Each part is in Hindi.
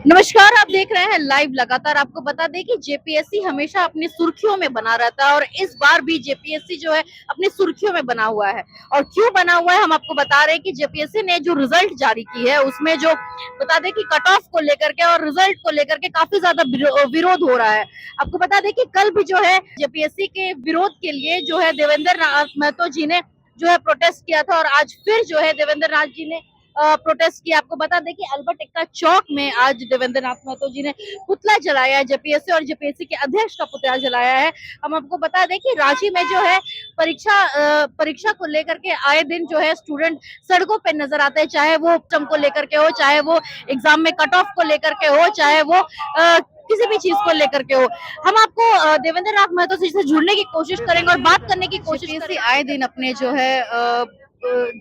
नमस्कार, आप देख रहे हैं लाइव। लगातार आपको बता दें कि जेपीएससी हमेशा अपनी सुर्खियों में बना रहता है और इस बार भी जेपीएससी जो है अपनी सुर्खियों में बना हुआ है। और क्यों बना हुआ है हम आपको बता रहे हैं कि जेपीएससी ने जो रिजल्ट जारी की है उसमें जो बता दें कि कट ऑफ को लेकर के और रिजल्ट को लेकर के काफी ज्यादा विरोध हो रहा है। आपको बता दें कि कल भी जो है जेपीएससी के विरोध के लिए जो है देवेंद्र नाथ महतो जी ने जो है प्रोटेस्ट किया था और आज फिर जो है देवेंद्र नाथ जी ने प्रोटेस्ट किया। आपको बता दें कि अल्बर्ट एक्का चौक में आज देवेंद्र नाथ महतो जी ने पुतला जलाया है जेपीएससी और जेपीएससी के अध्यक्ष का पुतला जलाया है। हम आपको बता दें कि रांची में जो है परीक्षा को लेकर के आए दिन जो है स्टूडेंट सड़कों पे नजर आते हैं, चाहे वो टर्म को लेकर के हो, चाहे वो एग्जाम में कट ऑफ को लेकर के हो, चाहे वो किसी भी चीज को लेकर के हो। हम आपको देवेंद्र नाथ महतो से जुड़ने की कोशिश करेंगे और बात करने की कोशिश करेंगे। आए दिन अपने जो है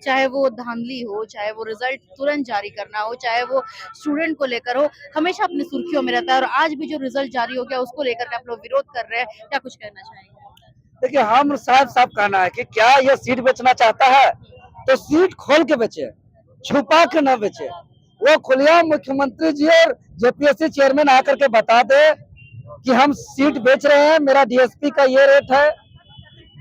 चाहे वो धांधली हो, चाहे वो रिजल्ट तुरंत जारी करना हो, चाहे वो स्टूडेंट को लेकर हो, हमेशा अपनी सुर्खियों में रहता है। और आज भी जो रिजल्ट जारी हो गया उसको लेकर के आप लोग विरोध कर रहे हैं, क्या कुछ कहना चाहेंगे? देखिए, हम साफ साफ कहना है कि क्या यह सीट बेचना चाहता है तो सीट खोल के बेचे, छुपा के न बेचे। वो खुलेआम मुख्यमंत्री जी और जेपीएससी चेयरमैन आकर के बता दे कि हम सीट बेच रहे हैं, मेरा डीएसपी का ये रेट है,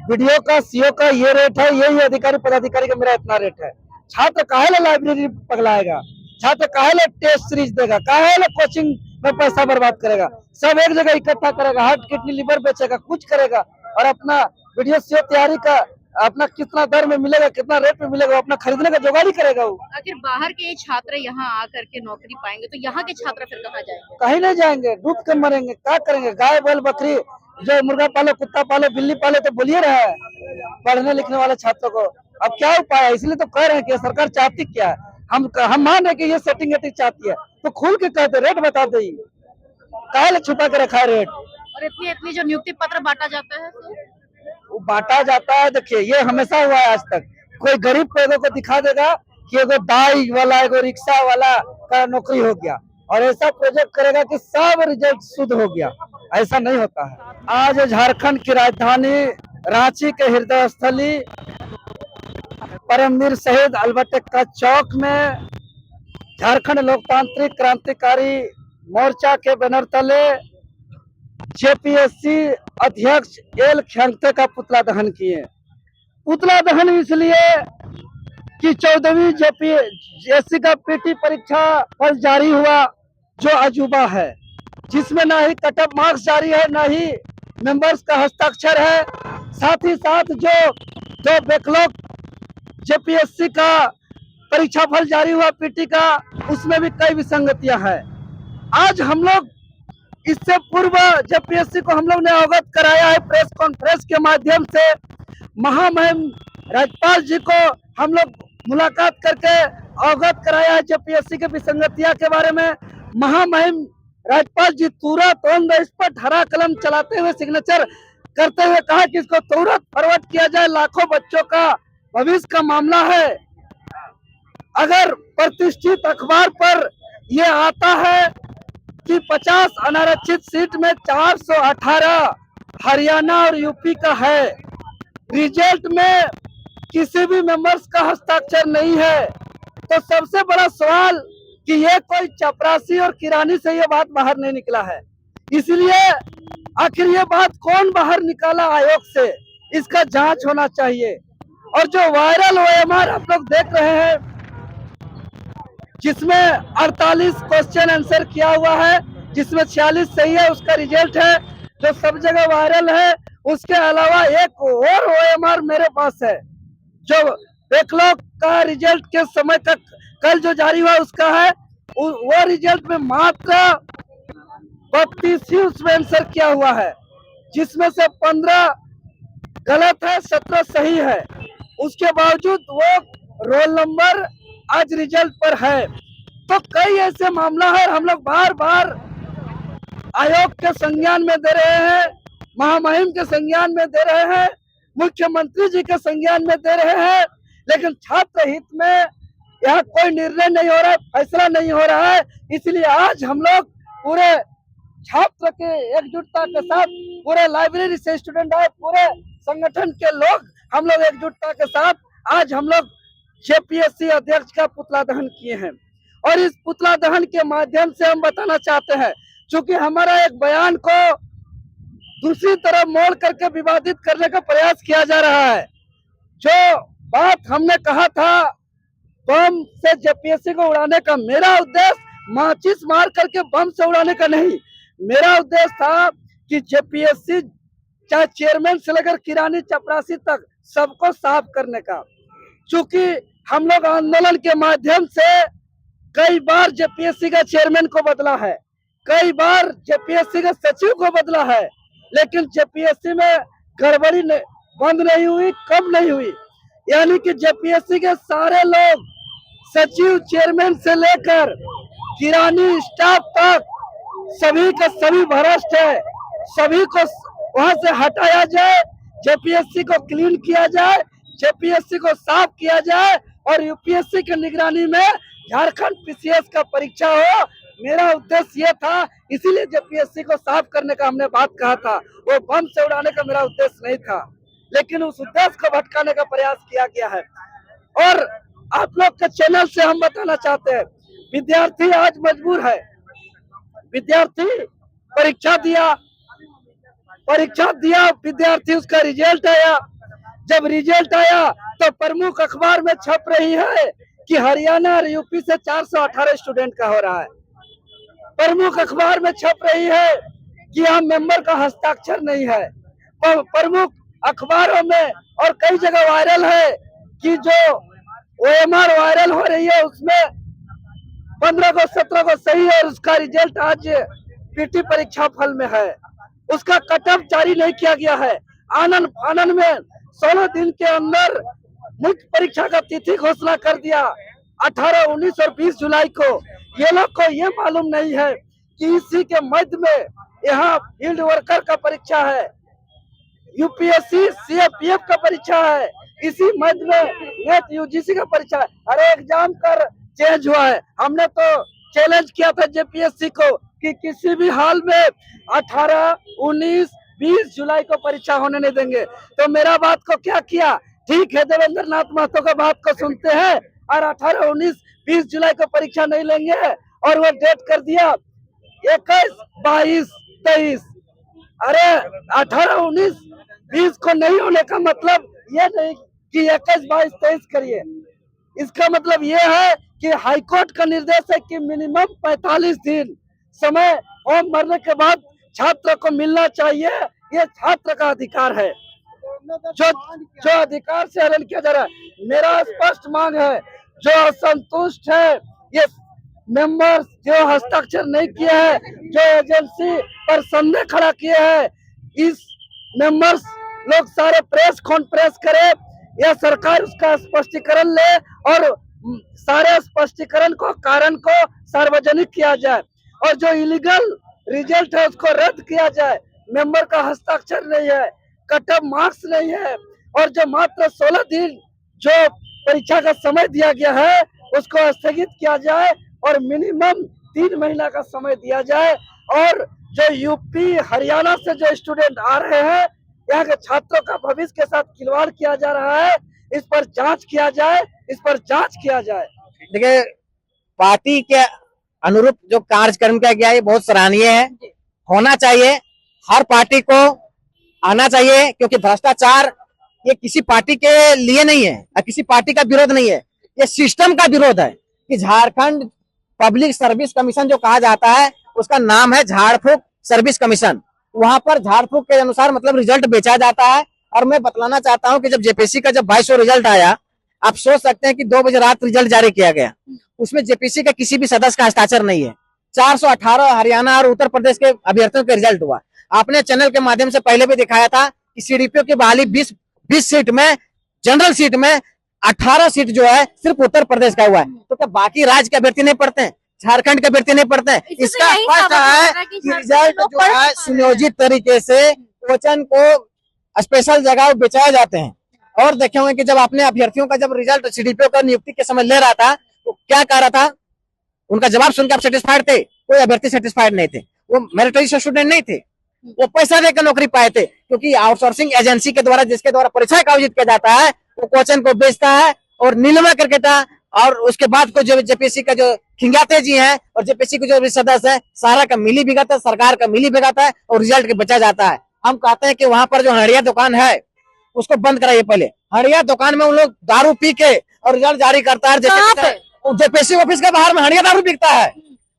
वीडियो का सीओ का ये रेट है, यही अधिकारी पदाधिकारी का मेरा इतना रेट है। छात्र काहे लाइब्रेरी पगलाएगा, छात्र काहे टेस्ट सीरीज देगा, काहे कोचिंग में पैसा बर्बाद करेगा, सब एक जगह इकट्ठा करेगा, हार्ट किडनी लिवर बेचेगा, कुछ करेगा और अपना वीडियो सीओ तैयारी का अपना कितना दर में मिलेगा, कितना रेट में मिलेगा, अपना खरीदने का जुगाड़ ही करेगा। वो आखिर बाहर के छात्र यहाँ आकर के नौकरी पाएंगे तो यहाँ के छात्र फिर कहाँ जाएंगे? कहीं नहीं जाएंगे, डूब के मरेंगे। क्या करेंगे? गाय बैल बकरी जो मुर्गा पालो, कुत्ता पालो, बिल्ली पालो तो बोलिए रहा है पढ़ने लिखने वाले छात्रों को। अब क्या उपाय है? इसलिए तो कह रहे हैं कि सरकार चाहती क्या है। हम मान रहे कि ये सेटिंग चाहती है तो खुल के कहते, रेट बता दे, काहे छुपा के रखा है रेट। और इतनी इतनी जो नियुक्ति पत्र बांटा जाता है तो वो बांटा जाता है। देखिए, ये हमेशा हुआ है आज तक। कोई गरीब पेदों को दिखा देगा कि एगो दाई वाला, एगो रिक्शा वाला का नौकरी हो गया और ऐसा प्रोजेक्ट करेगा कि सब रिजल्ट शुद्ध हो गया। ऐसा नहीं होता है। आज झारखंड की राजधानी रांची के हृदय स्थली परमवीर शहीद अल्बर्ट एक्का चौक में झारखंड लोकतांत्रिक क्रांतिकारी मोर्चा के बैनर तले जेपीएससी अध्यक्ष एल खियांग्ते का पुतला दहन किए। पुतला दहन इसलिए कि 14वीं जेपीएससी का पीटी परीक्षा फल जारी हुआ, जो अजूबा है, जिसमें ना ही कट ऑफ मार्क्स जारी है, ना ही मेंबर्स का हस्ताक्षर है। साथ ही साथ जो बैकलॉग जेपीएससी का परीक्षा फल जारी हुआ पीटी का, उसमें भी कई विसंगतियां हैं। आज हम लोग इससे पूर्व जेपीएससी को हम लोग ने अवगत कराया है प्रेस कॉन्फ्रेंस के माध्यम से। महामहिम राज्यपाल जी को हम लोग मुलाकात करके अवगत कराया है जेपीएससी के विसंगतियां के बारे में। महामहिम राज्यपाल जी तुरंत ऑन द स्पॉट हरा कलम चलाते हुए सिग्नेचर करते हुए कहा कि इसको तुरंत फॉरवर्ड किया जाए, लाखों बच्चों का भविष्य का मामला है। अगर प्रतिष्ठित अखबार पर यह आता है कि 50 अनारक्षित सीट में 418 हरियाणा और यूपी का है, रिजल्ट में किसी भी मेंबर्स का हस्ताक्षर नहीं है, तो सबसे बड़ा सवाल कि ये कोई चपरासी और किरानी से ये बात बाहर नहीं निकला है। इसलिए आखिर ये बात कौन बाहर निकाला आयोग से, इसका जांच होना चाहिए। और जो वायरल ओएमआर आप लोग देख रहे हैं, जिसमें 48 क्वेश्चन आंसर किया हुआ है, जिसमें 46 सही है, उसका रिजल्ट है जो सब जगह वायरल है। उसके अलावा एक और ओएमआर मेरे पास है जो बैकलॉग का रिजल्ट के समय तक कल जो जारी हुआ उसका है। वो रिजल्ट में मात्र 32 ही उसमें आंसर किया हुआ है, जिसमें से 15 गलत है, 17 सही है। उसके बावजूद वो रोल नंबर आज रिजल्ट पर है। तो कई ऐसे मामला है, हम लोग बार बार आयोग के संज्ञान में दे रहे हैं, महामहिम के संज्ञान में दे रहे हैं, मुख्यमंत्री जी के संज्ञान में दे रहे हैं, लेकिन छात्र हित में यहाँ कोई निर्णय नहीं हो रहा है, फैसला नहीं हो रहा है। इसलिए आज हम लोग पूरे छात्र के एकजुटता के साथ, पूरे लाइब्रेरी से स्टूडेंट आए, पूरे संगठन के लोग, हम लोग एकजुटता के साथ आज हम लोग जेपीएससी अध्यक्ष का पुतला दहन किए हैं। और इस पुतला दहन के माध्यम से हम बताना चाहते हैं, चूंकि हमारा एक बयान को दूसरी तरफ मोड़ करके विवादित करने का प्रयास किया जा रहा है। जो बात हमने कहा था बम से जेपीएससी को उड़ाने का, मेरा उद्देश्य माचिस मार करके बम से उड़ाने का नहीं। मेरा उद्देश्य था कि जेपीएससी चाहे चेयरमैन से लेकर किरानी चपरासी तक सबको साफ करने का। चूंकि हम लोग आंदोलन के माध्यम से कई बार जेपीएससी का चेयरमैन को बदला है, कई बार जेपीएससी के सचिव को बदला है, लेकिन जेपीएससी में गड़बड़ी बंद नहीं हुई, कम नहीं हुई। यानी कि जेपीएससी के सारे लोग सचिव चेयरमैन से लेकर किरानी स्टाफ तक सभी का सभी भ्रष्ट है। सभी को वहां से हटाया जाए, जेपीएससी को क्लीन किया जाए, जेपीएससी को साफ किया जाए और यूपीएससी की निगरानी में झारखंड पीसीएस का परीक्षा हो। मेरा उद्देश्य ये था, इसीलिए जेपीएससी को साफ करने का हमने बात कहा था। वो बम से उड़ाने का मेरा उद्देश्य नहीं था, लेकिन उस उद्देश्य को भटकाने का प्रयास किया गया है। और आप लोग के चैनल से हम बताना चाहते हैं, विद्यार्थी आज मजबूर है। विद्यार्थी परीक्षा दिया, विद्यार्थी उसका रिजल्ट आया। जब रिजल्ट आया तो प्रमुख अखबार में छप रही है कि हरियाणा और यूपी से 418 स्टूडेंट का हो रहा है। प्रमुख अखबार में छप रही है कि यहाँ मेंबर का हस्ताक्षर नहीं है। प्रमुख अखबारों में और कई जगह वायरल है कि जो ओएमआर वायरल हो रही है उसमें 15 को 17 को सही है और उसका रिजल्ट आज पीटी परीक्षा फल में है। उसका कट ऑफ जारी नहीं किया गया है। आनंद में 16 दिन के अंदर मुख्य परीक्षा का तिथि घोषणा कर दिया, 18, 19 और 20 जुलाई को। ये लोग को ये मालूम नहीं है कि इसी के मध्य में यहाँ फील्ड वर्कर का परीक्षा है, यूपीएससी सीएपीएफ का परीक्षा है, इसी मध्य में नेट यूजीसी का परीक्षा है। अरे एग्जाम कर चेंज हुआ है। हमने तो चैलेंज किया था जेपीएससी को कि किसी भी हाल में 18, 19, 20 जुलाई को परीक्षा होने नहीं देंगे। तो मेरा बात को क्या किया, ठीक है देवेंद्र नाथ महतो का बात को सुनते हैं और 18, 19, 20 जुलाई को परीक्षा नहीं लेंगे और वो डेट कर दिया 21, 22, 23। अरे 18, 19, 20 को नहीं होने का मतलब ये नहीं कि 21, 22, 23 करिए। इसका मतलब ये है कि हाईकोर्ट का निर्देश है कि मिनिमम 45 दिन समय फॉर्म भरने के बाद छात्र को मिलना चाहिए। ये छात्र का अधिकार है, जो अधिकार से हनन किया जा रहा है। मेरा स्पष्ट मांग है, जो असंतुष्ट है, ये मेंबर्स जो हस्ताक्षर नहीं किए हैं, जो एजेंसी पर संदेह खड़ा किए हैं, इस मेंबर्स लोग सारे प्रेस कॉन्फ्रेंस करे या सरकार उसका स्पष्टीकरण ले और सारे स्पष्टीकरण को कारण को सार्वजनिक किया जाए और जो इलीगल रिजल्ट है उसको रद्द किया जाए। मेंबर का हस्ताक्षर नहीं है, कट ऑफ मार्क्स नहीं है और जो मात्र 16 दिन जो परीक्षा का समय दिया गया है उसको स्थगित किया जाए और मिनिमम 3 महीना का समय दिया जाए। और जो यूपी हरियाणा से जो स्टूडेंट आ रहे हैं, यहाँ के छात्रों का भविष्य के साथ खिलवाड़ किया जा रहा है, इस पर जांच किया जाए, इस पर जांच किया जाए। देखिए, पार्टी के अनुरूप जो कार्यक्रम किया गया है बहुत सराहनीय है, होना चाहिए। हर पार्टी को आना चाहिए, क्योंकि भ्रष्टाचार ये किसी पार्टी के लिए नहीं है और किसी पार्टी का विरोध नहीं है, ये सिस्टम का विरोध है। कि झारखंड पब्लिक सर्विस कमीशन जो कहा जाता है उसका नाम है झाड़ फूक सर्विस कमीशन। वहां पर झाड़ फूक के अनुसार मतलब रिजल्ट बेचा जाता है। और मैं बतलाना चाहता हूं कि जब जेपीएससी का जब 2200 रिजल्ट आया, आप सोच सकते हैं कि 2 बजे रात रिजल्ट जारी किया गया, उसमें जेपीएससी का किसी भी सदस्य का हस्ताक्षर नहीं है। 418 हरियाणा और उत्तर प्रदेश के अभ्यर्थियों का रिजल्ट हुआ। आपने चैनल के माध्यम से पहले भी दिखाया था कि सीडीपीओ की बहाली 20 सीट में, जनरल सीट में 18 सीट जो है सिर्फ उत्तर प्रदेश का हुआ है। तो क्या बाकी राज्य के अभ्यर्थी नहीं पढ़ते हैं, झारखंड के अभ्यर्थी नहीं पढ़ते हैं? इसका स्पष्ट है कि रिजल्ट जो है सुनियोजित तरीके से क्वेश्चन को स्पेशल जगह बेचाए जाते हैं। और देखे होंगे कि जब आपने अभ्यर्थियों का जब रिजल्ट सीडीपीओ का नियुक्ति के समय ले रहा था तो क्या कह रहा था, उनका जवाब सुनकर आप सेटिस्फाइड थे? कोई अभ्यर्थी सेटिस्फाइड नहीं थे, वो मेरिटरी स्टूडेंट नहीं थे, वो पैसा देकर नौकरी पाए थे। क्योंकि आउटसोर्सिंग एजेंसी के द्वारा जिसके द्वारा परीक्षा का आयोजित किया जाता है वो क्वेश्चन को बेचता है और नीलमा करके था। और उसके बाद को जो जेपीएससी का जो खिंगाते जी हैं, और जेपीएससी के जो भी सदस्य है सारा का मिली भगत है, सरकार का मिली भगत है, और रिजल्ट के बचा जाता है। हम कहते हैं कि वहां पर जो हड़िया दुकान है उसको बंद कराइए। पहले हड़िया दुकान में उन लोग दारू पी के और रिजल्ट जारी करता है। जेपीएससी ऑफिस के बाहर में हड़िया दारू बिकता है,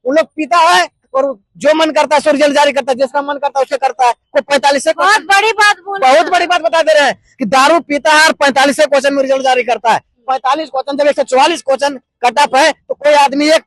उन लोग पीता है और जो मन करता है सो रिजल्ट जारी करता है, जिसका मन करता है उसे करता है। कोई 45 से बहुत बड़ी बात बोल रहे हैं। बहुत बड़ी बात बता दे रहे हैं कि दारू पीता है और 45 क्वेश्चन में रिजल्ट जारी करता है। 45 क्वेश्चन, जब 144 क्वेश्चन कट ऑफ है तो कोई आदमी एक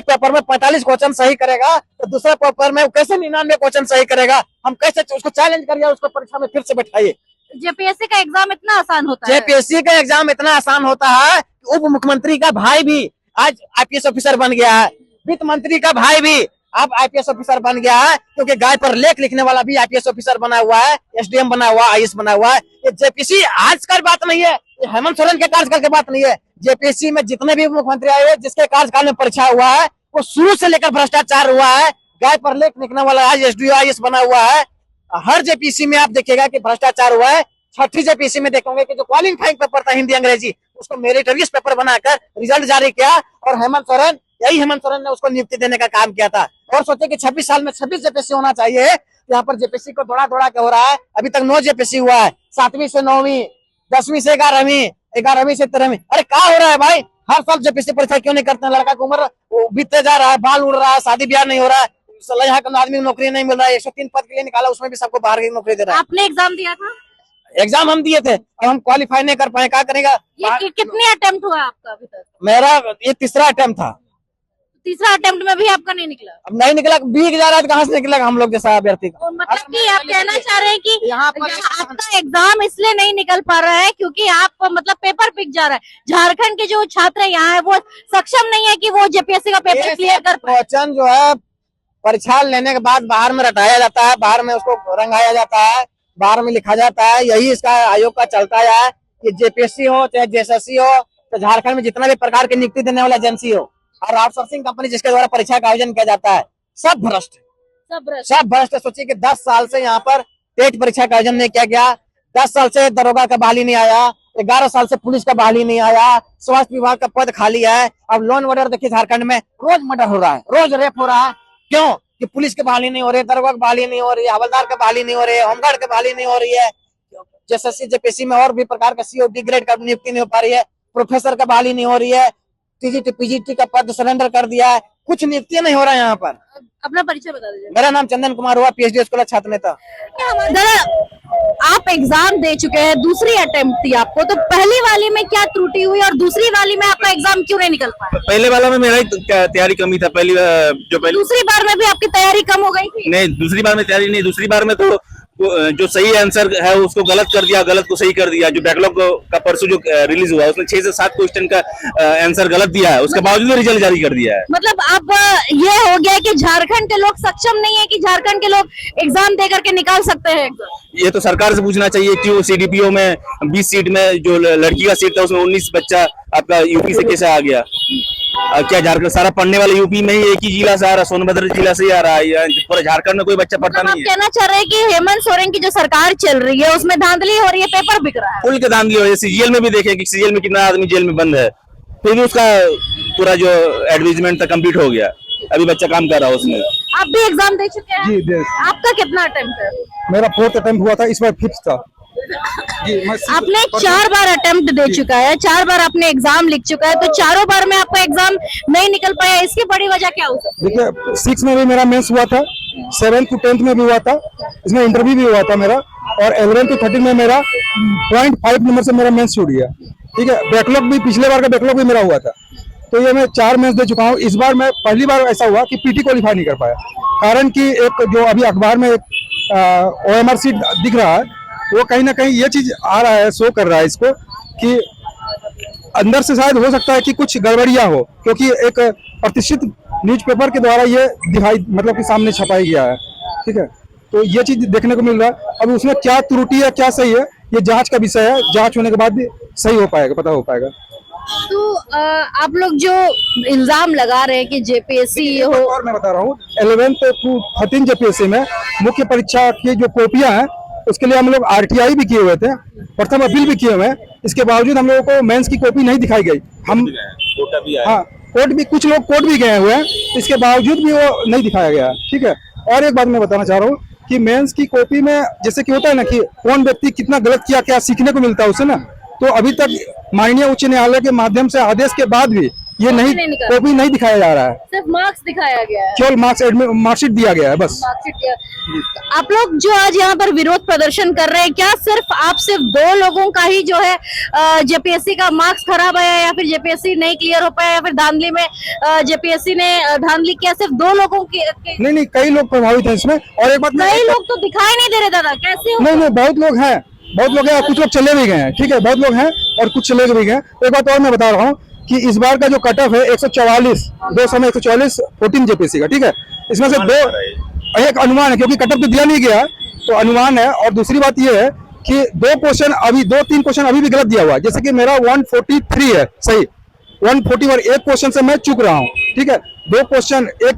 पेपर में 45 क्वेश्चन सही करेगा तो दूसरे पेपर में कैसे 99 क्वेश्चन सही करेगा? हम कैसे उसको चैलेंज करिए, उसको परीक्षा में फिर से बैठाइए। जेपीएससी का एग्जाम इतना आसान होता है? जेपीएससी का एग्जाम इतना आसान होता है कि उप मुख्यमंत्री का भाई भी आज आईपीएस ऑफिसर बन गया है, वित्त मंत्री का भाई भी अब आईपीएस ऑफिसर बन गया है, क्योंकि गाय पर लेख लिखने वाला भी आईपीएस ऑफिसर बना हुआ है, एसडीएम बना हुआ है, आईएएस बना हुआ है। ये जेपीएससी आज का बात नहीं है, ये हेमंत सोरेन के कार्यकाल की बात नहीं है। जेपीएससी में जितने भी मुख्यमंत्री आए हुए जिसके कार्यकाल में परीक्षा हुआ है वो शुरू से लेकर भ्रष्टाचार हुआ है। गाय पर लेख लिखने वाला आज एसडीओ आईएएस बना हुआ है। हर जेपीएससी में आप देखिएगा कि भ्रष्टाचार हुआ है। छठी जेपीएससी में देखोगे कि जो क्वालिफाइंग पेपर था हिंदी अंग्रेजी उसको मेरिटोरियस पेपर बनाकर रिजल्ट जारी किया, और हेमंत सोरेन ने उसको नियुक्ति देने का काम किया था। और सोचे कि 26 साल में 26 जेपीएससी होना चाहिए। यहाँ पर जेपीएससी को दौड़ा के हो रहा है, अभी तक 9 जेपीएससी हुआ है, 7वीं से 9वीं, 10वीं से 11वीं, 11वीं से 13वीं। अरे क्या हो रहा है भाई? हर साल जेपीएससी परीक्षा क्यों नहीं करते हैं? लड़का की उम्र बीतते जा रहा है, बाल उड़ रहा है, शादी ब्याह नहीं हो रहा है, यहाँ का आदमी को नौकरी नहीं मिल रहा है। 103 पद के लिए निकाला, उसमें भी सबको बाहर की नौकरी दे रहा है। आपने एग्जाम दिया था? एग्जाम हम दिए थे और हम क्वालिफाई नहीं कर पाए, क्या करेगा? ये कितने अटेम्प्ट हुआ आपका अभी तक? मेरा ये तीसरा अटेम्प्ट था। तीसरा अटेम्प्ट में भी आपका नहीं निकला? अब नहीं निकला, बीक जा रहा है तो कहाँ से निकलेगा हम लोग जैसा अभ्यर्थी का? तो मतलब कि आप कहना चाह रहे हैं कि यहाँ पर आपका एग्जाम इसलिए नहीं निकल पा रहा है क्योंकि आप मतलब पेपर पिक जा रहा है। झारखंड के जो छात्र यहाँ है वो सक्षम नहीं है कि वो जेपीएससी का पेपर क्लियर कर पाए। क्वेश्चन जो है परीक्षा लेने के बाद बाहर में रटाया जाता है, बाहर में उसको रंगाया जाता है, बाहर में लिखा जाता है। यही इसका आयोग का चलता है कि जेपीएससी हो चाहे जेएसएससी हो, तो झारखंड में जितना भी प्रकार की नियुक्ति देने वाला एजेंसी हो और आउटसोर्सिंग कंपनी जिसके द्वारा परीक्षा का आयोजन किया जाता है, सब भ्रष्ट सब भ्रष्ट। सोचिए कि 10 साल से यहाँ पर टेट परीक्षा का आयोजन नहीं किया गया, 10 साल से दरोगा का बहाली नहीं आया, 11 साल से पुलिस का बहाली नहीं आया, स्वास्थ्य विभाग का पद खाली है। अब लॉ ऑर्डर देखिए, झारखंड में रोज मर्डर हो रहा है, रोज रेप हो रहा है। क्यों? कि पुलिस की बहाली नहीं हो रही, दरोगा की बहाली नहीं हो रही, हवलदार की बहाली नहीं हो रही है, होमगार्ड की बहाली नहीं हो रही है। जेएसएससी जेपीएससी में और भी प्रकार का सीओडी ग्रेड का नियुक्ति नहीं हो पा रही है, प्रोफेसर का बहाली नहीं हो रही है, टीजीटी पीजीटी का पद सरेंडर कर दिया है, कुछ नियुक्ति नहीं हो रहा है यहाँ पर। अपना परिचय बता दीजिए। मेरा नाम चंदन कुमार हुआ, पीएचडी स्कॉलर छात्र नेता। दादा, आप एग्जाम दे चुके हैं, दूसरी अटेम्प्ट थी आपको, तो पहली वाली में क्या त्रुटि हुई और दूसरी वाली में आपका एग्जाम क्यों नहीं निकल पाया? पहले वाला में मेरा ही तैयारी कमी था। पहली दूसरी बार में भी आपकी तैयारी कम हो गई थी? नहीं, दूसरी बार में तैयारी नहीं, दूसरी बार में तो जो सही आंसर है उसको गलत कर दिया, गलत को सही कर दिया। जो बैकलॉग का परसों जो रिलीज हुआ उसमें 6 से 7 क्वेश्चन का आंसर गलत दिया है, उसके बावजूद रिजल्ट जारी कर दिया है। मतलब अब ये हो गया कि झारखंड के लोग सक्षम नहीं है कि झारखंड के लोग एग्जाम दे करके निकाल सकते हैं। ये तो सरकार से पूछना चाहिए। क्यों सीडीपीओ में 20 सीट में जो लड़की का सीट था उसमें 19 बच्चा आपका यूपी से कैसे आ गया? क्या झारखंड सारा पढ़ने वाले यूपी में ही एक ही जिला से आ रहा है, सोनभद्र जिला से ही आ रहा है, पूरा झारखंड में कोई बच्चा पढ़ता नहीं है। कहना चाह रहे हैं कि हेमंत सोरेन की जो सरकार चल रही है उसमें धांधली हो रही है, पेपर बिक रहा है। फुल के धांधली हो रही है। सीजीएल में भी देखें कि सीजीएल में कितना आदमी जेल में बंद है, फिर भी उसका पूरा जो एडवर्टाइजमेंट था कंप्लीट हो गया, अभी बच्चा काम कर रहा है उसमें। आप भी एग्जाम दे चुके हैं? जी दे। आपका कितना अटेम्प्ट है? मेरा 4th अटेम्प्ट हुआ था, इस बार 5th था। आपने 4 बार अटेम्प्ट दे चुका है, 4 बार आपने एग्जाम लिख चुका है, तो चारों बार में आपका एग्जाम नहीं निकल पाया, इसकी बड़ी वजह क्या हो सकती है? देखिए 6 में भी मेरा मेंस हुआ था, 7th to 10th में भी हुआ था, इसमें इंटरव्यू भी हुआ था मेरा, और 11th to 13 में मेरा 0.5 नंबर से मेरा मेंस छूट गया। ठीक है, बैकलॉग भी पिछले बार का बैकलॉग भी मेरा हुआ था, तो ये मैं 4 मेंस दे चुका हूँ। इस बार मैं पहली बार ऐसा हुआ कि पीटी क्वालिफाई नहीं कर पाया, कारण कि एक जो अभी अखबार में OMR सीट दिख रहा है वो कहीं ना कहीं ये चीज आ रहा है, शो कर रहा है इसको कि अंदर से शायद हो सकता है कि कुछ गड़बड़ियां हो, क्योंकि एक प्रतिष्ठित न्यूज़पेपर के द्वारा ये दिखाई मतलब कि सामने छपाई गया है। ठीक है, तो ये चीज देखने को मिल रहा है। अब उसमें क्या त्रुटि है क्या सही है ये जांच का विषय है, जांच होने के बाद भी सही हो पाएगा, पता हो पाएगा। तो आप लोग जो इल्जाम लगा रहे हैं कि जेपीएससी हो, और मैं बता रहा हूँ 11th to 13 जेपीएससी में मुख्य परीक्षा की जो कॉपियां हैं उसके लिए हम लोग RTI भी किए हुए थे, प्रथम अपील भी किए हुए हैं, इसके बावजूद हम लोगों को मेंस की कॉपी नहीं दिखाई गई। हम हाँ कोर्ट भी, कुछ लोग कोर्ट भी गए हुए हैं, इसके बावजूद भी वो नहीं दिखाया गया है। ठीक है, और एक बात मैं बताना चाह रहा हूँ कि मेंस की कॉपी में जैसे कि होता है ना कि कौन व्यक्ति कितना गलत किया, क्या सीखने को मिलता है उससे ना, तो अभी तक माननीय उच्च न्यायालय के माध्यम से आदेश के बाद भी ये नहीं, कॉपी नहीं दिखाया जा रहा है, सिर्फ मार्क्स दिखाया गया है, केवल मार्कशीट दिया गया है बस। मार्कशीट दिया। आप लोग जो आज यहाँ पर विरोध प्रदर्शन कर रहे हैं, क्या सिर्फ दो लोगों का ही जो है जेपीएससी का मार्क्स खराब आया, या फिर जेपीएससी नहीं क्लियर हो पाया, या फिर धांधली में जेपीएससी ने धांधली किया? सिर्फ दो लोगों की? नहीं, कई लोग प्रभावित हैं इसमें। और एक बात, कई लोग तो दिखाई नहीं दे रहे दादा, कैसे? नहीं, बहुत लोग हैं, कुछ लोग चले भी गए हैं। ठीक है, बहुत लोग हैं और कुछ चले भी गए। एक बात और मैं बता रहा हूँ कि इस बार का जो कट ऑफ है 144, 144 14 जेपीएससी का। ठीक है, इसमें से दो, एक अनुमान है क्योंकि कट ऑफ तो दिया नहीं गया, तो अनुमान है। और दूसरी बात ये है कि दो तीन क्वेश्चन अभी भी गलत दिया हुआ है। जैसे कि मेरा 143 है सही, 141 एक क्वेश्चन से मैं चूक रहा हूँ। ठीक है, एक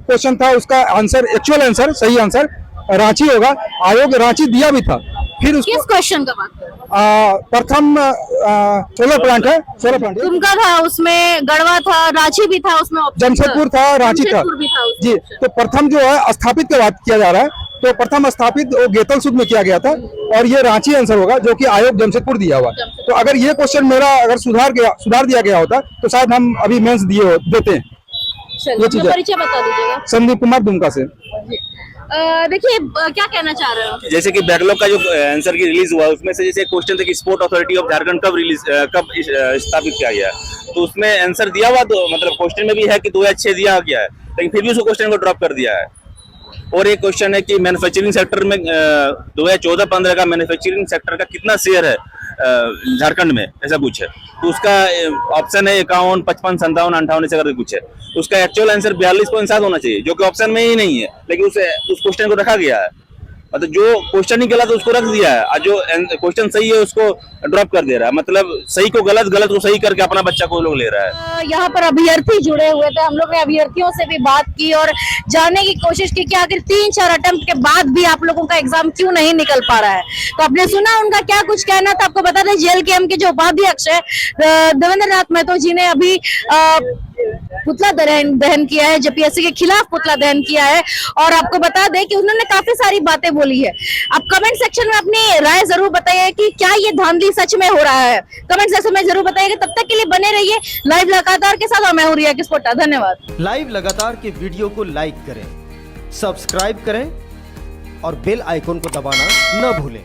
क्वेश्चन था, उसका आंसर, एक्चुअल आंसर, सही आंसर रांची होगा, आयोग रांची दिया भी था। फिर उसको किस क्वेश्चन का बात कर? प्रथम सोलर प्लांट है, तुमका था, उसमें गढ़वा था, रांची भी था, उसमें जमशेदपुर था, रांची था जी। तो प्रथम जो है स्थापित की बात किया जा रहा है, तो प्रथम स्थापित वो गेतल सूद में किया गया था, और ये रांची आंसर होगा जो कि आयोग जमशेदपुर दिया हुआ। तो अगर ये क्वेश्चन मेरा अगर सुधार दिया गया होता तो शायद हम अभी मेंस देते हैं। ये चीज है। परिचय बता दीजिएगा। संदीप कुमार दुमका से। देखिए, क्या कहना चाह रहे हो? जैसे कि बैकलॉग का जो आंसर की रिलीज हुआ, उसमें से जैसे क्वेश्चन था कि स्पोर्ट अथॉरिटी ऑफ झारखंड कब स्थापित किया गया, तो उसमें आंसर दिया हुआ, तो मतलब क्वेश्चन में भी है कि 2006 दिया गया है, लेकिन फिर भी उसको क्वेश्चन को ड्रॉप कर दिया है। और एक क्वेश्चन है कि मैन्युफैक्चरिंग सेक्टर में 2014-15 का मैन्युफैक्चरिंग सेक्टर का कितना शेयर है झारखंड में, ऐसा कुछ है। तो उसका ऑप्शन है 51, 55, 57, 58 ऐसा करके कुछ है। उसका एक्चुअल आंसर 42.7 होना चाहिए, जो कि ऑप्शन में ही नहीं है, लेकिन उस क्वेश्चन को रखा गया है। मतलब जो क्वेश्चन ही गलत उसको रख दिया है, और जो क्वेश्चन सही है उसको ड्रॉप कर दे रहा है। मतलब सही को गलत, गलत को सही करके अपना बच्चा को लोग ले रहा है। यहाँ पर अभ्यर्थी जुड़े हुए थे, हम लोग ने अभ्यर्थियों से भी बात की और जानने की कोशिश की कि आखिर 3-4 अटेम्प्ट के बाद भी आप लोगों का एग्जाम क्यों नहीं निकल पा रहा है। तो आपने सुना उनका क्या कुछ कहना था। आपको बता दें, जेएलकेएम के जो उपाध्यक्ष है देवेंद्र नाथ महतो जी ने अभी पुतला दहन किया है, जेपीएससी के खिलाफ पुतला दहन किया है, और आपको बता दें कि उन्होंने काफी सारी बातें बोली है। आप कमेंट सेक्शन में अपनी राय जरूर बताइए कि क्या ये धांधली सच में हो रहा है, कमेंट सेक्शन में जरूर बताइएगा। तब तक के लिए बने रहिए लाइव लगातार के साथ, और मैं हूं रिया किस्पोटा। धन्यवाद। लाइव लगातार के वीडियो को लाइक करें, सब्सक्राइब करें और बेल आइकॉन को दबाना न भूलें।